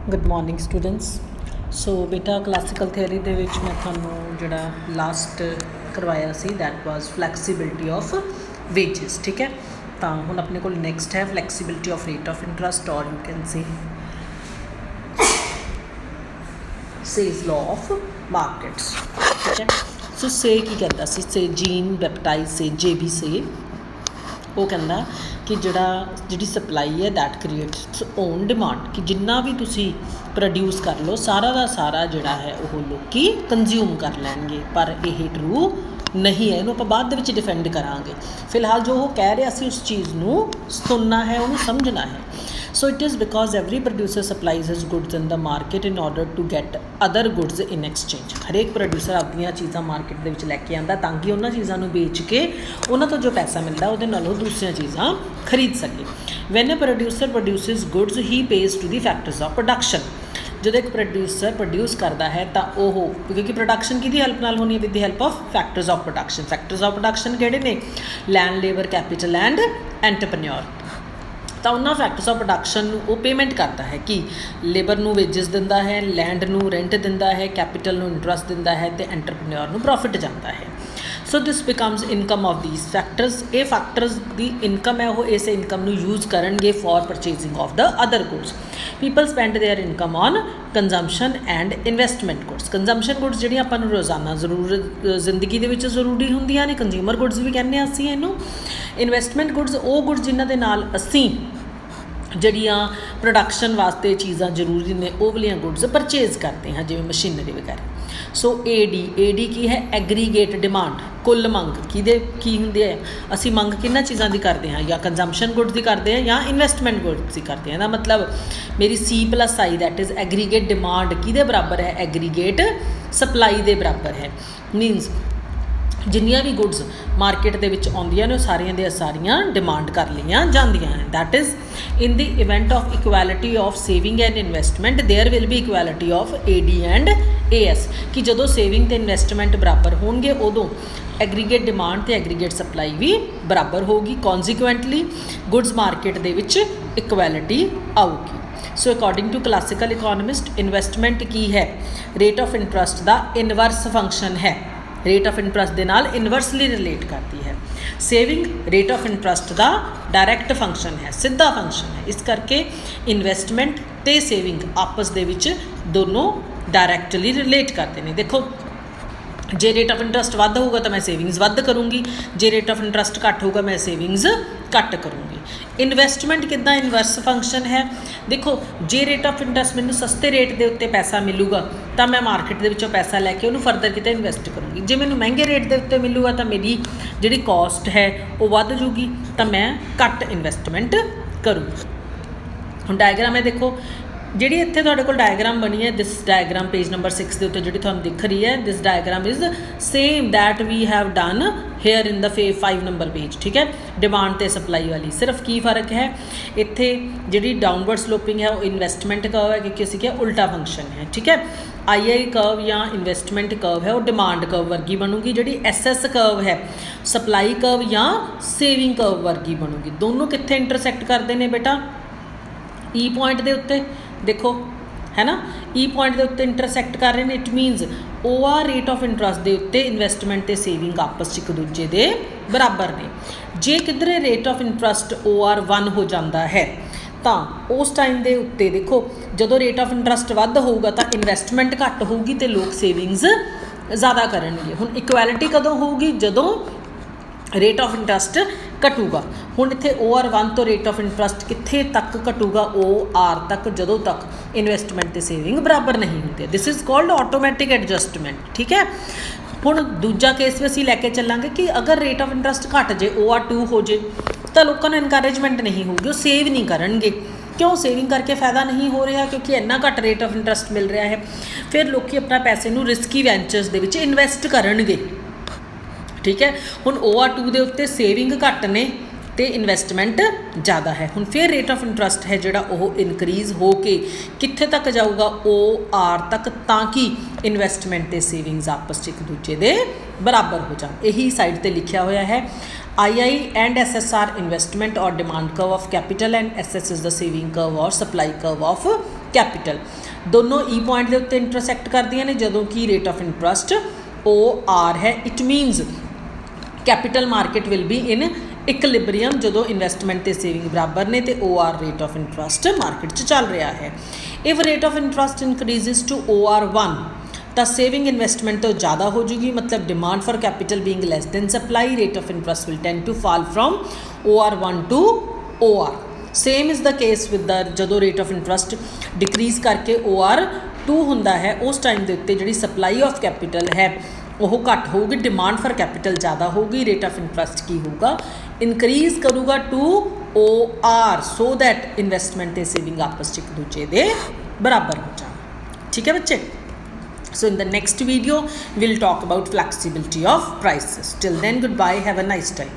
Good morning students. सो बेटा classical theory दे विच मैं थानू जिहड़ा लास्ट करवाया सी that was flexibility of wages. ठीक है, तो हुण अपने को नैक्सट है flexibility of rate of interest और you can say Say's law of markets. ठीक है, सो से की कहता सी से जीन बैप्टाइज से जे बी से वो कहता कि जिहड़ी सप्लाई है दैट क्रिएट्स ओन डिमांड कि जिन्ना भी तुसी प्रोड्यूस कर लो सारा का सारा जिहड़ा है वो लोग कंज्यूम कर लैणगे, पर यह ट्रू नहीं है। इनू आप बाद दे विच डिफेंड करांगे। फिलहाल जो वो कह रहा सी उस चीज़ नू सुनना है, उन्होंने समझना है। So it is because every producer supplies his goods in the market in order to get other goods in exchange. हरेक प्रोड्यूसर अपनी चीज़ां मार्केट के विच लैके आंदा ताकि उन्होंने चीज़ों को बेच के उन्होंने तो जो पैसा मिलता वो नालों दूसरिया चीज़ां खरीद सके। When a producer produces goods he pays to the factors of production. जो एक प्रोड्यूसर प्रोड्यूस करता है तो वह क्योंकि प्रोडक्शन की हेल्प नाल होनी है with the help of factors of production. Factors of production किहड़े ने? Land, labour, capital and entrepreneur. तो उन्होंने फैक्टर्स ऑफ प्रोडक्शन वो पेमेंट करता है कि लेबर नू वेजिस दिंदा है, लैंड नू रेंट दिंदा है, कैपिटल नू इंटरस्ट दिंदा है, तो एंटरप्रेन्योर नू प्रॉफिट जाता है। So this becomes income of these factors. ये फैक्टर्स की इनकम है वो इस इनकम नू यूज़ करेंगे for purchasing of the other goods. People spend their income on consumption and investment goods. Consumption goods जिहड़ियां आपां नूं रोज़ाना जिंदगी दे विच ज़रूरी हुंदियां ने, कंज्यूमर गुड्स भी कहने असीं इहनूं। इन्वेस्टमेंट गुड्स वो गुड्स जिन्हां दे नाल असीं जड़ियाँ प्रोडक्शन वास्ते चीज़ां जरूरी ने वो वालियां गुड्स परचेज करते हैं, जिवें मशीनरी वगैरह। सो ए डी की है? एग्रीगेट डिमांड, कुल मंग की हुंदी है? असी मंग किन्ना चीज़ों की करते हैं, या कंजम्पशन गुड्स की करते हैं या इन्वेस्टमेंट गुड्स की करते हैं। मतलब मेरी C+I that is aggregate demand किहदे बराबर है? एग्रीगेट सप्लाई के बराबर है। मीनस जिन्नियां भी गुड्स मार्केट के विच आउंदियां ने सारियां दी सारियां डिमांड कर लियां जांदियां हैं। That is in the event of equality of saving and investment there will be equality of AD and AS कि जदों सेविंग तो इन्वेस्टमेंट बराबर होणगे उदों एग्रीगेट डिमांड तो एग्रीगेट सप्लाई भी बराबर होगी। कॉन्सिक्वेंटली गुड्स मार्केट दे विच इक्वैलिटी आऊगी। So according to classical economist investment की है? रेट ऑफ इंटरस्ट का इनवर्स फंक्शन है, रेट ऑफ इंटरस्ट के नाल इनवर्सली रिलेट करती है। सेविंग रेट ऑफ इंटरस्ट का डायरैक्ट फंक्शन है, सीधा फंक्शन है। इस करके इन्वेस्टमेंट ते सेविंग आपस दे विच दोनों डायरैक्टली रिलेट करते हैं। देखो जे रेट ऑफ इंटरस्ट वध होगा तो मैं सेविंग्स वध करूँगी, जे रेट ऑफ इंटरस्ट घट होगा मैं सेविंग्स घट करूँगी। इन्वेस्टमेंट कितना इनवर्स फंक्शन है? देखो जे रेट ऑफ इंटरस्ट मैंने सस्ते रेट के उत्ते पैसा मिलूगा तो मैं मार्केट के विचों पैसा लैके उन्होंने फरदर किते इन्वेस्ट करूँगी। जे मैंने महंगे रेट के उत्ते मिलूगा तो मेरी जी कॉस्ट है वो वध जूगी तो मैं घट इन्वेस्टमेंट करूँगी। हुण डायग्राम है देखो जिहड़ी इत्थे तुहाडे कोल डायग्राम बनी है, दिस डायग्राम पेज नंबर 6 के उत्ते जिहड़ी तुहानूं दिख रही है, this diagram is same that we have done here in the 5 number page. ठीक है, डिमांड ते सप्लाई वाली सिर्फ की फ़र्क है इत्थे जिहड़ी डाउनवर्ड स्लोपिंग है वो इन्वेस्टमेंट कर्व है क्योंकि असीं क्या उल्टा फंक्शन है। ठीक है, II कर्व या इन्वेस्टमेंट कर्व है वो डिमांड कर्व वर्गी बनूगी, जिहड़ी SS कर्व है सप्लाई कर्व या सेविंग कर्व वर्गी बनूगी। दोनों कित्थे इंटरसैक्ट करते हैं बेटा? E पॉइंट के उत्ते देखो है ना, E पॉइंट के उत्ते इंटरसैक्ट कर रहे हैं। It मीनस OR rate of interest के उत्ते इन्वेस्टमेंट ते सेविंग आपस एक दूजे के बराबर ने। जे किधरे रेट ऑफ इंटरस्ट OR 1 हो जाता है तो उस टाइम के उत्ते देखो जदों रेट ऑफ इंटरस्ट वध होगा तो इन्वेस्टमेंट घट होगी तो लोग सेविंग्स ज़्यादा करेंगे। हुण इक्वैलिटी कदों होगी? जदों रेट ऑफ इंटरस्ट घटूगा। हुण इत्थे OR 1 तो रेट ऑफ इंटरस्ट कित्थे तक घटूगा? OR तक, जदों तक इन्वेस्टमेंट ते सेविंग बराबर नहीं होंगे। This is called automatic adjustment. ठीक है, हुण दूजा केस भी असीं लैके चलांगे कि अगर रेट ऑफ इंटरस्ट घट जे, OR 2 हो जे तो लोगों को इनकरेजमेंट नहीं होगी, वो सेव नहीं करेंगे। क्यों? सेविंग करके फ़ायदा नहीं हो रहा क्योंकि इन्ना घट रेट ऑफ इंटरस्ट मिल रहा है। फिर लोग अपना पैसे नूं रिस्की वेंचर्स दे विच इन्वेस्ट करनगे। ठीक है, हुण OR 2 के उत्ते सेविंग घट ने तो इन्वेस्टमेंट ज़्यादा है। हुण फिर रेट ऑफ इंटरस्ट है जोड़ा वो इनक्रीज़ हो के कित्थे तक जाऊगा? OR तक, ताकि इन्वेस्टमेंट ते सेविंग्स आपस एक दूजे के बराबर हो जाए। यही साइड पर लिखा हुआ है। II and SS are investment or demand curve of capital and SS is the saving curve or supply curve of capital दोनों ई पॉइंट के उत्ते इंटरसैक्ट करदियां ने जदों कि रेट ऑफ इंटरस्ट OR है it means capital market will be in equilibrium जो investment ते सेविंग बराबर ने तो OR rate of interest market च चल रहा है। If rate of interest increases to OR1 तो सेविंग इन्वेस्टमेंट तो ज़्यादा हो जाएगी मतलब demand for capital being less than supply rate of interest will tend to fall from OR1 to OR। Same is the case with the जो rate of interest decrease करके OR2 होंदा है उस टाइम के उत्ते जिहड़ी सप्लाई ऑफ कैपिटल है वो घट होगी डिमांड फॉर कैपिटल ज़्यादा होगी रेट ऑफ इंटरस्ट की होगा इनक्रीज़ करूँगा to OR so that investment ते सेविंग आपस एक दूजे के बराबर हो जाए। ठीक है बच्चे। So in the next video we'll talk about flexibility of prices. Till then goodbye, have a nice time.